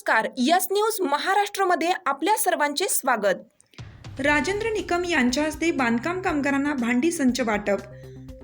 नमस्कार, yes news महाराष्ट्रमध्ये आपल्या सर्वांचे स्वागत। राजेंद्र निकम यांच्या हस्ते बांधकाम कामगारांना भांडी संच वाटप।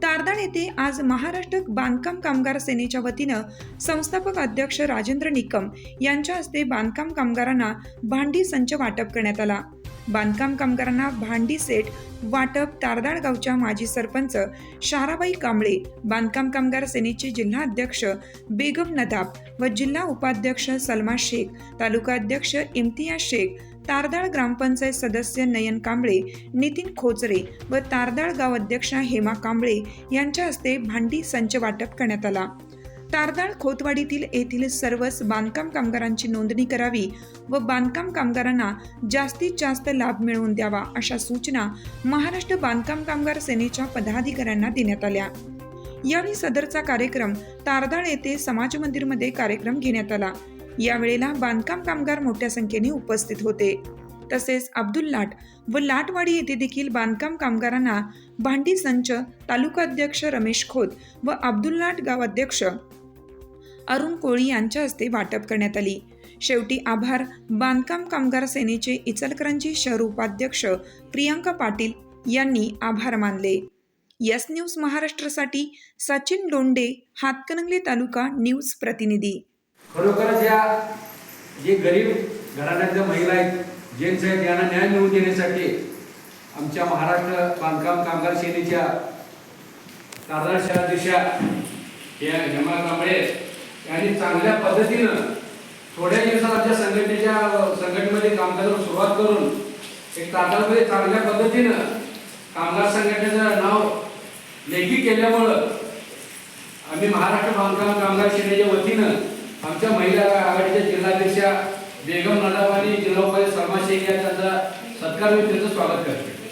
तारदाळ येथे आज महाराष्ट्र बांधकाम कामगार सेनेच्या वतीनं संस्थापक अध्यक्ष राजेंद्र निकम यांच्या हस्ते बांधकाम कामगारांना भांडी संच वाटप करण्यात आला। बांधकाम कामगारांना भांडी सेट वाटप तारदाळ गावच्या माजी सरपंच शाराबाई कांबळे, बांधकाम कामगार सेनेचे जिल्हा अध्यक्ष बेगम नदाब व जिल्हा उपाध्यक्ष सलमा शेख, तालुका अध्यक्ष इम्तियाज शेख, तारदाळ ग्रामपंचायत सदस्य नयन कांबळे, नितीन खोचरे व तारदाळ गाव अध्यक्ष हेमा कांबळे यांच्या हस्ते भांडी संच वाटप करण्यात आला। तारदाळ खोतवाडीतील येथील सर्वच बांधकाम कामगारांची नोंदणी करावी व बांधकाम कामगारांना जास्तीत जास्त लाभ मिळवून द्यावा अशा सूचना महाराष्ट्र बांधकाम कामगार सेनेच्या पदाधिकाऱ्यांना देण्यात आल्या। यावेळी सदरचा कार्यक्रम तारदाळ येथे समाज मंदिरमध्ये कार्यक्रम घेण्यात आला। यावेळेला बांधकाम कामगार मोठ्या संख्येने उपस्थित होते। तसेच अब्दुल लाट व लाटवाडी येथे देखील बांधकाम कामगारांना भांडी संच तालुका अध्यक्ष रमेश खोत व अब्दुल लाट गाव अध्यक्ष अरुण कोळी यांच्या हस्ते वाटप करण्यात आली। शेवटी आभार बांधकाम कामगार सेनेचे इचलकरंजी शहर उपाध्यक्ष प्रियांका पाटील यांनी आभार मानले। यस न्यूज महाराष्ट्रासाठी सचिन लोंडे, हातकणंगले तालुका न्यूज प्रतिनिधी। खरोखरच या जे गरीब घराण्यातल्या महिला आहेत, जेंट्स आहेत, यांना न्याय मिळवून देण्यासाठी आमच्या महाराष्ट्र बांधकाम कामगार सेनेच्या तारदाळ शहराध्यक्षा हेमा कांबळे यांनी चांगल्या पद्धतीनं थोड्या दिवसात आमच्या संघटनेमध्ये काम करायला सुरुवात करून एक तारदाळमध्ये चांगल्या पद्धतीनं कामगार संघटनेचं नाव लेखी केल्यामुळं आम्ही महाराष्ट्र बांधकाम कामगार सेनेच्या वतीनं आमच्या महिला आघाडीच्या जिल्हाध्यक्षा बेगम नदाब आणि जिल्हा उपाध्यक्ष सलमा शेख यांचा सत्कार मी त्यांचं स्वागत करते।